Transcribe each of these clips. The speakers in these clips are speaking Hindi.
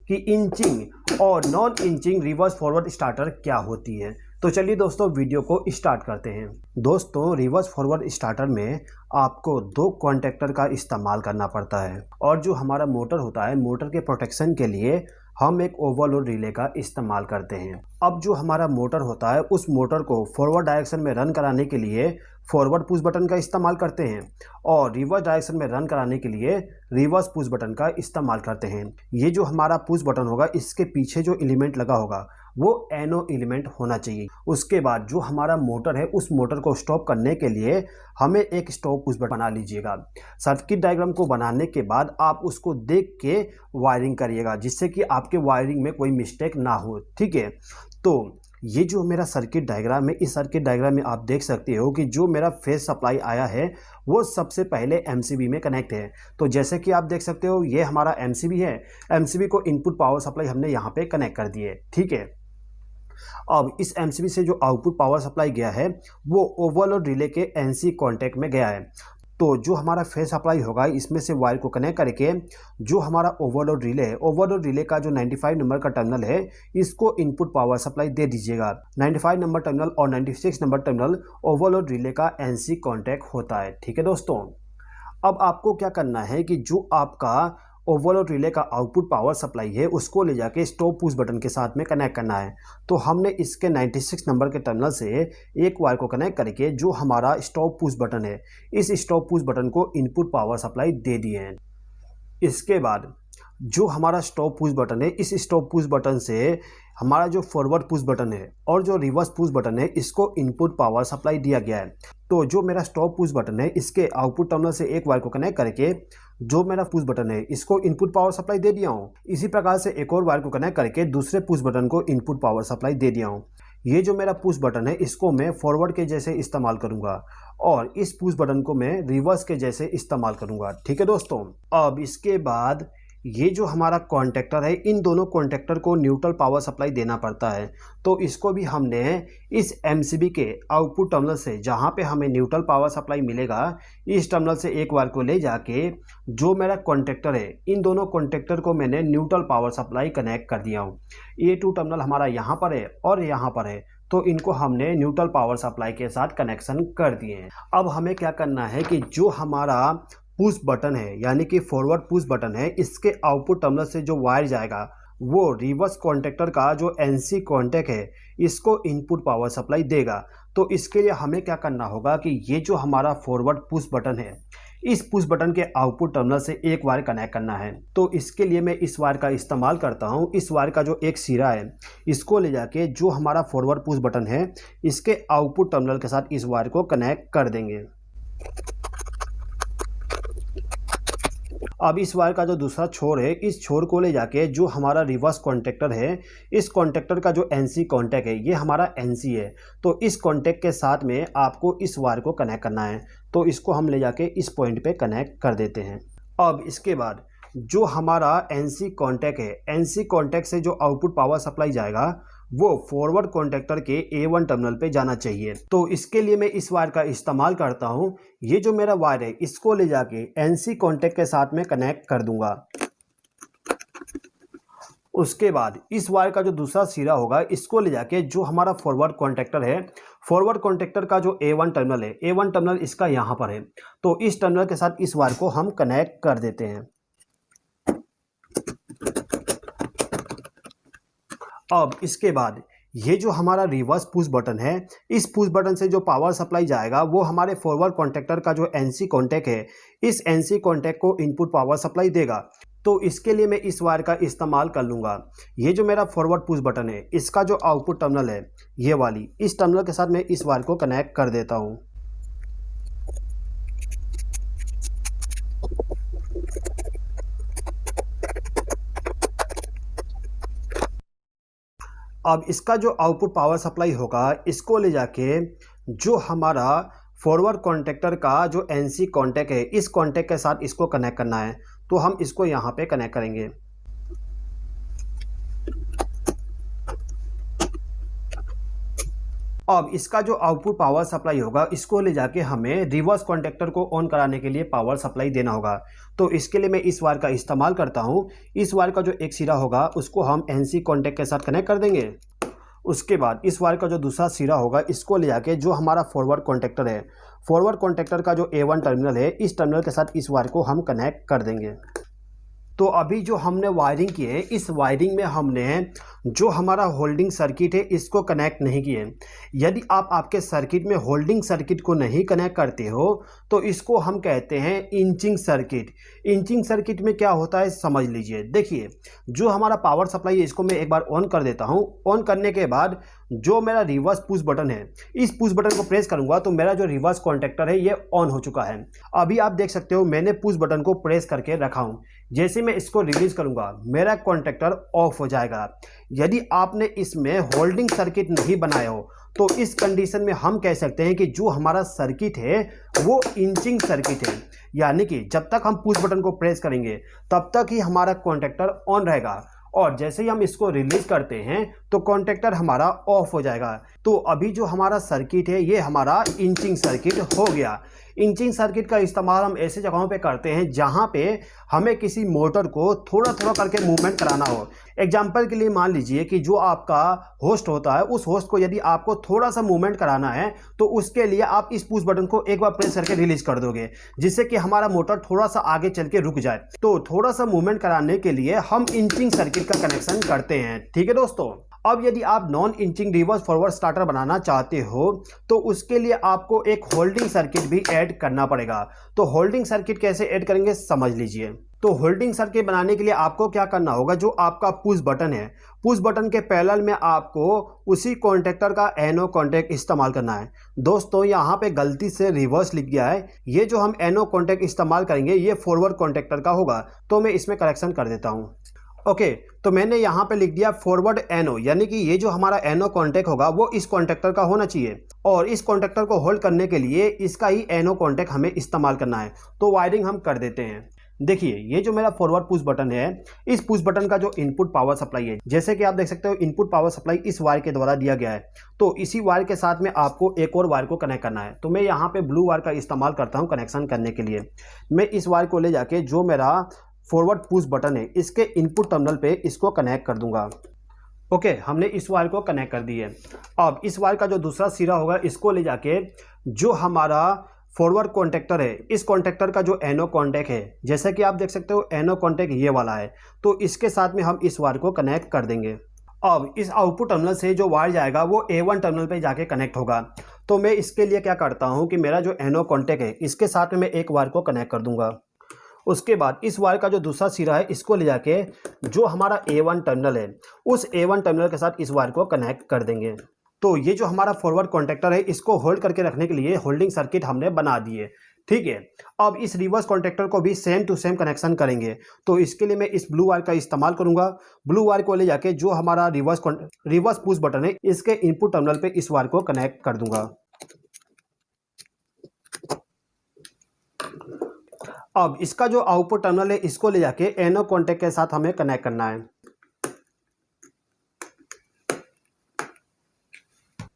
कि इंचिंग और non inching reverse forward starter क्या होती है। तो चलिए दोस्तों वीडियो को स्टार्ट करते हैं। दोस्तों रिवर्स फॉरवर्ड स्टार्टर में आपको दो कॉन्टैक्टर का इस्तेमाल करना पड़ता है और जो हमारा मोटर होता है, मोटर के प्रोटेक्शन के लिए हम एक ओवरलोड रिले का इस्तेमाल करते हैं। अब जो हमारा मोटर होता है उस मोटर को फॉरवर्ड डायरेक्शन में रन कराने के लिए फॉरवर्ड पुश बटन का इस्तेमाल करते हैं और रिवर्स डायरेक्शन में रन कराने के लिए रिवर्स पुश बटन का इस्तेमाल करते हैं। ये जो हमारा पुश बटन होगा, इसके पीछे जो एलिमेंट लगा होगा वो एनो एलिमेंट होना चाहिए। उसके बाद जो हमारा मोटर है उस मोटर को स्टॉप करने के लिए हमें एक स्टॉप पुश बटन बना लीजिएगा। सर्किट डायग्राम को बनाने के बाद आप उसको देख के वायरिंग करिएगा जिससे कि आपके वायरिंग में कोई मिस्टेक ना हो, ठीक है। तो ये जो मेरा सर्किट डायग्राम है, इस सर्किट डायग्राम में आप देख सकते हो कि जो मेरा फेज सप्लाई आया है वो सबसे पहले एमसीबी में कनेक्ट है। तो जैसे कि आप देख सकते हो ये हमारा एमसीबी है। एमसीबी को इनपुट पावर सप्लाई हमने यहाँ पे कनेक्ट कर दी है, ठीक है। अब इस एमसीबी से जो आउटपुट पावर सप्लाई गया है वो ओवरलोड रिले के एनसी कॉन्टैक्ट में गया है। तो जो हमारा फेज सप्लाई होगा इसमें से वायर को कनेक्ट करके जो हमारा ओवरलोड रिले है, ओवरलोड रिले का जो 95 नंबर का टर्मिनल है इसको इनपुट पावर सप्लाई दे दीजिएगा। 95 नंबर टर्मिनल और 96 नंबर टर्मिनल ओवरलोड रिले का एनसी कॉन्टैक्ट होता है, ठीक है दोस्तों। अब आपको क्या करना है कि जो आपका ओवरलोड रिले का आउटपुट पावर सप्लाई है उसको ले जाके स्टॉप पुश बटन के साथ में कनेक्ट करना है। तो हमने इसके 96 नंबर के टर्मिनल से एक वायर को कनेक्ट करके जो हमारा स्टॉप पुश बटन है इस स्टॉप पुश बटन को इनपुट पावर सप्लाई दे दिए हैं। इसके बाद जो हमारा स्टॉप पुश बटन है, इस स्टॉप पुश बटन से हमारा जो फॉरवर्ड पुश बटन है और जो रिवर्स पुश बटन है इसको इनपुट पावर सप्लाई दिया गया है। तो जो मेरा स्टॉप पुश बटन है इसके आउटपुट टर्मिनल से एक वायर को कनेक्ट करके जो मेरा पुश बटन है इसको इनपुट पावर सप्लाई दे दिया हूँ। इसी प्रकार से एक और वायर को कनेक्ट करके दूसरे पुश बटन को इनपुट पावर सप्लाई दे दिया हूँ। ये जो मेरा पुश बटन है इसको मैं फॉरवर्ड के जैसे इस्तेमाल करूंगा और इस पुश बटन को मैं रिवर्स के जैसे इस्तेमाल करूंगा, ठीक है दोस्तों। अब इसके बाद ये जो हमारा कॉन्टैक्टर है इन दोनों कॉन्टैक्टर को न्यूट्रल पावर सप्लाई देना पड़ता है। तो इसको भी हमने इस एमसीबी के आउटपुट टर्मिनल से जहाँ पे हमें न्यूट्रल पावर सप्लाई मिलेगा इस टर्मिनल से एक वायर को ले जाके जो मेरा कॉन्टैक्टर है इन दोनों कॉन्टैक्टर को मैंने न्यूट्रल पावर सप्लाई कनेक्ट कर दिया हूँ। A2 टर्मिनल हमारा यहाँ पर है और यहाँ पर है, तो इनको हमने न्यूट्रल पावर सप्लाई के साथ कनेक्शन कर दिए हैं। अब हमें क्या करना है कि जो हमारा पुश बटन है यानी कि फॉरवर्ड पुश बटन है इसके आउटपुट टर्मिनल से जो वायर जाएगा वो रिवर्स कॉन्टैक्टर का जो एनसी कॉन्टैक्ट है इसको इनपुट पावर सप्लाई देगा। तो इसके लिए हमें क्या करना होगा कि ये जो हमारा फॉरवर्ड पुश बटन है इस पुश बटन के आउटपुट टर्मिनल से एक वायर कनेक्ट करना है। तो इसके लिए मैं इस वायर का इस्तेमाल करता हूँ। इस वायर का जो एक सिरा है इसको ले जाके जो हमारा फॉरवर्ड पुश बटन है इसके आउटपुट टर्मिनल के साथ इस वायर को कनेक्ट कर देंगे। अब इस वायर का जो दूसरा छोर है इस छोर को ले जाके जो हमारा रिवर्स कॉन्टैक्टर है इस कॉन्टैक्टर का जो एनसी कॉन्टैक्ट है ये हमारा एनसी है। तो इस कॉन्टैक्ट के साथ में आपको इस वायर को कनेक्ट करना है। तो इसको हम ले जाके इस पॉइंट पे कनेक्ट कर देते हैं। अब इसके बाद जो हमारा एनसी कॉन्टैक्ट है, एनसी कॉन्टैक्ट से जो आउटपुट पावर सप्लाई जाएगा वो फॉरवर्ड कॉन्टैक्टर के A1 टर्मिनल पे जाना चाहिए। तो इसके लिए मैं इस वायर का इस्तेमाल करता हूँ। ये जो मेरा वायर है इसको ले जाके एनसी कॉन्टैक्ट के साथ में कनेक्ट कर दूंगा। उसके बाद इस वायर का जो दूसरा सिरा होगा इसको ले जाके जो हमारा फॉरवर्ड कॉन्टैक्टर है, फॉरवर्ड कॉन्टैक्टर का जो A1 टर्मिनल है, A1 टर्मिनल इसका यहाँ पर है। तो इस टर्मिनल के साथ इस वायर को हम कनेक्ट कर देते हैं। अब इसके बाद ये जो हमारा रिवर्स पुश बटन है इस पुश बटन से जो पावर सप्लाई जाएगा वो हमारे फॉरवर्ड कॉन्टैक्टर का जो एनसी कॉन्टैक्ट है इस एनसी कॉन्टैक्ट को इनपुट पावर सप्लाई देगा। तो इसके लिए मैं इस वायर का इस्तेमाल कर लूँगा। ये जो मेरा फॉरवर्ड पुश बटन है इसका जो आउटपुट टर्मिनल है ये वाली, इस टर्मिनल के साथ मैं इस वायर को कनेक्ट कर देता हूँ। अब इसका जो आउटपुट पावर सप्लाई होगा इसको ले जाके जो हमारा फॉरवर्ड कॉन्टैक्टर का जो एनसी कॉन्टैक्ट है इस कॉन्टैक्ट के साथ इसको कनेक्ट करना है। तो हम इसको यहाँ पे कनेक्ट करेंगे। अब इसका जो आउटपुट पावर सप्लाई होगा इसको ले जाके हमें रिवर्स कॉन्टैक्टर को ऑन कराने के लिए पावर सप्लाई देना होगा। तो इसके लिए मैं इस वायर का इस्तेमाल करता हूँ। इस वायर का जो एक सिरा होगा उसको हम NC कॉन्टैक्ट के साथ कनेक्ट कर देंगे। उसके बाद इस वायर का जो दूसरा सिरा होगा इसको ले जाके जो हमारा फॉरवर्ड कॉन्टैक्टर है, फॉरवर्ड कॉन्टैक्टर का जो A1 टर्मिनल है, इस टर्मिनल के साथ इस वायर को हम कनेक्ट कर देंगे। तो अभी जो हमने वायरिंग की है, इस वायरिंग में हमने जो हमारा होल्डिंग सर्किट है इसको कनेक्ट नहीं किए। यदि आप आपके सर्किट में होल्डिंग सर्किट को नहीं कनेक्ट करते हो तो इसको हम कहते हैं इंचिंग सर्किट। इंचिंग सर्किट में क्या होता है समझ लीजिए। देखिए, जो हमारा पावर सप्लाई है इसको मैं एक बार ऑन कर देता हूँ। ऑन करने के बाद जो मेरा रिवर्स पुश बटन है, इस पुश बटन को प्रेस करूंगा तो मेरा जो रिवर्स कॉन्टैक्टर है ये ऑन हो चुका है। अभी आप देख सकते हो मैंने पुश बटन को प्रेस करके रखा हूं। जैसे मैं इसको रिलीज करूंगा मेरा कॉन्टैक्टर ऑफ हो जाएगा। यदि आपने इसमें होल्डिंग सर्किट नहीं बनाया हो तो इस कंडीशन में हम कह सकते हैं कि जो हमारा सर्किट है वो इंचिंग सर्किट है, यानी कि जब तक हम पुश बटन को प्रेस करेंगे तब तक ही हमारा कॉन्टैक्टर ऑन रहेगा, और जैसे ही हम इसको रिलीज करते हैं तो कॉन्टैक्टर हमारा ऑफ हो जाएगा। तो अभी जो हमारा सर्किट है ये हमारा इंचिंग सर्किट हो गया। इंचिंग सर्किट का इस्तेमाल हम ऐसे जगहों पे करते हैं जहां पे हमें किसी मोटर को थोड़ा थोड़ा करके मूवमेंट कराना हो। एग्जाम्पल के लिए मान लीजिए कि जो आपका होस्ट होता है उस होस्ट को यदि आपको थोड़ा सा मूवमेंट कराना है तो उसके लिए आप इस पुश बटन को एक बार प्रेस करके रिलीज कर दोगे, जिससे कि हमारा मोटर थोड़ा सा आगे चल के रुक जाए। तो थोड़ा सा मूवमेंट कराने के लिए हम इंचिंग सर्किट का कनेक्शन करते हैं। ठीक है दोस्तों। अब यदि आप non inching reverse forward starter बनाना चाहते हो तो उसके लिए आपको एक होल्डिंग सर्किट भी ऐड करना पड़ेगा। तो होल्डिंग सर्किट कैसे ऐड करेंगे समझ लीजिए। तो होल्डिंग सर्किट बनाने के लिए आपको क्या करना होगा, जो आपका पुश बटन है, पुश बटन के पैरेलल में आपको उसी कॉन्टैक्टर का NO कॉन्टैक्ट इस्तेमाल करना है। दोस्तों यहाँ पे गलती से रिवर्स लिख गया है। ये जो हम NO कॉन्टैक्ट इस्तेमाल करेंगे ये फॉरवर्ड कॉन्टैक्टर का होगा, तो मैं इसमें करेक्शन कर देता हूँ। ओके, तो मैंने यहाँ पे लिख दिया फॉरवर्ड NO, यानी कि ये जो हमारा NO कॉन्टैक्ट होगा वो इस कॉन्टैक्टर का होना चाहिए, और इस कॉन्टैक्टर को होल्ड करने के लिए इसका ही NO कॉन्टैक्ट हमें इस्तेमाल करना है। तो वायरिंग हम कर देते हैं। देखिए, ये जो मेरा फॉरवर्ड पुश बटन है, इस पुश बटन का जो इनपुट पावर सप्लाई है, जैसे कि आप देख सकते हो इनपुट पावर सप्लाई इस वायर के द्वारा दिया गया है। तो इसी वायर के साथ में आपको एक और वायर को कनेक्ट करना है। तो मैं यहाँ पे ब्लू वायर का इस्तेमाल करता हूँ कनेक्शन करने के लिए। मैं इस वायर को ले जाके जो मेरा फॉरवर्ड पुश बटन है इसके इनपुट टर्मिनल पे इसको कनेक्ट कर दूंगा। ओके, हमने इस वायर को कनेक्ट कर दी है। अब इस वायर का जो दूसरा सिरा होगा इसको ले जाके जो हमारा फॉरवर्ड कॉन्टैक्टर है, इस कॉन्टैक्टर का जो NO कॉन्टैक्ट है, जैसे कि आप देख सकते हो NO कॉन्टैक्ट ये वाला है, तो इसके साथ में हम इस वायर को कनेक्ट कर देंगे। अब इस आउटपुट टर्मिनल से जो वायर जाएगा वो A1 टर्मिनल पे जाके कनेक्ट होगा। तो मैं इसके लिए क्या करता हूँ कि मेरा जो NO कॉन्टैक्ट है इसके साथ में मैं एक वायर को कनेक्ट कर दूंगा। उसके बाद इस वायर का जो दूसरा सिरा है इसको ले जाके जो हमारा A1 टर्मिनल है उस A1 टर्मिनल के साथ इस वायर को कनेक्ट कर देंगे। तो ये जो हमारा फॉरवर्ड कॉन्टैक्टर है इसको होल्ड करके रखने के लिए होल्डिंग सर्किट हमने बना दिए। ठीक है। अब इस रिवर्स कॉन्टैक्टर को भी सेम टू सेम कनेक्शन करेंगे। तो इसके लिए मैं इस ब्लू वायर का इस्तेमाल करूंगा। ब्लू वायर को ले जाके जो हमारा रिवर्स पुश बटन है इसके इनपुट टर्मिनल पे इस वायर को कनेक्ट कर दूंगा। अब इसका जो आउटपुट टर्मिनल है इसको ले जाके NO कॉन्टैक्ट के साथ हमें कनेक्ट करना है।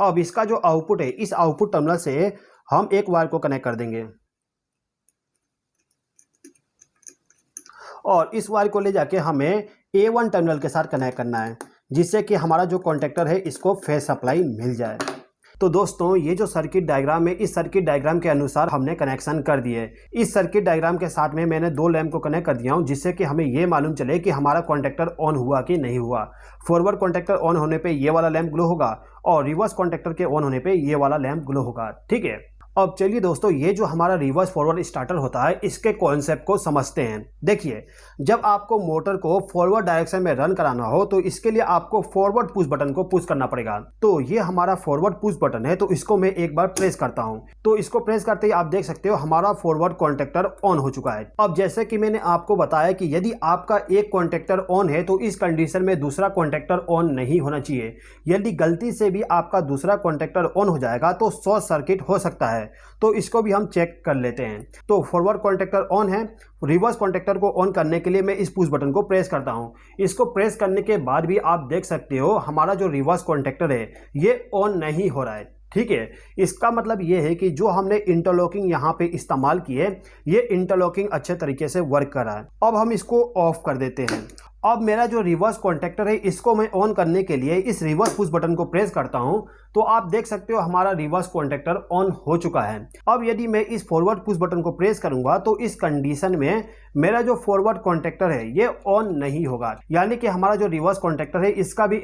अब इसका जो आउटपुट है इस आउटपुट टर्मिनल से हम एक वायर को कनेक्ट कर देंगे और इस वायर को ले जाके हमें A1 टर्मिनल के साथ कनेक्ट करना है, जिससे कि हमारा जो कॉन्टैक्टर है इसको फेज सप्लाई मिल जाए। तो दोस्तों ये जो सर्किट डायग्राम है इस सर्किट डायग्राम के अनुसार हमने कनेक्शन कर दिए। इस सर्किट डायग्राम के साथ में मैंने दो लैंप को कनेक्ट कर दिया हूं, जिससे कि हमें ये मालूम चले कि हमारा कॉन्टैक्टर ऑन हुआ कि नहीं हुआ। फॉरवर्ड कॉन्टैक्टर ऑन होने पे ये वाला लैंप ग्लो होगा और रिवर्स कॉन्टैक्टर के ऑन होने पे ये वाला लैंप ग्लो होगा। ठीक है। अब चलिए दोस्तों ये जो हमारा रिवर्स फॉरवर्ड स्टार्टर होता है इसके कॉन्सेप्ट को समझते हैं। देखिए, जब आपको मोटर को फॉरवर्ड डायरेक्शन में रन कराना हो तो इसके लिए आपको फॉरवर्ड पुश बटन को पुश करना पड़ेगा। तो ये हमारा फॉरवर्ड पुश बटन है, तो इसको मैं एक बार प्रेस करता हूं। तो इसको प्रेस करते ही आप देख सकते हो हमारा फॉरवर्ड कॉन्टैक्टर ऑन हो चुका है। अब जैसे कि मैंने आपको बताया कि यदि आपका एक कॉन्टैक्टर ऑन है तो इस कंडीशन में दूसरा कॉन्टैक्टर ऑन नहीं होना चाहिए। यदि गलती से भी आपका दूसरा कॉन्टैक्टर ऑन हो जाएगा तो शॉर्ट सर्किट हो सकता है। तो इसको भी हम चेक कर लेते हैं। तो फॉरवर्ड कॉन्टैक्टर ऑन है, रिवर्स कॉन्टैक्टर को ऑन करने के लिए मैं इस पुश बटन को प्रेस करता हूं। इसको प्रेस करने के बाद भी आप देख सकते हो हमारा जो रिवर्स कॉन्टैक्टर है ये ऑन नहीं हो रहा है। ठीक है, इसका मतलब ये है कि जो हमने इंटरलॉकिंग यहाँ पे इस्तेमाल की है, ये इंटरलॉकिंग अच्छे तरीके से वर्क कर रहा है। अब हम इसको ऑफ कर देते हैं। अब मेरा जो रिवर्स कॉन्टैक्टर है, इसको मैं ऑन करने के लिए इस रिवर्स पुश बटन को प्रेस करता हूं, तो आप देख सकते हो हमारा रिवर्स कॉन्टैक्टर ऑन हो चुका है। अब यदि मैं इस फॉरवर्ड पुश बटन को प्रेस करूंगा तो इस कंडीशन में मेरा जो फॉरवर्ड कॉन्टैक्टर है ये ऑन नहीं होगा, यानी कि हमारा जो रिवर्स कॉन्टैक्टर है इसका भी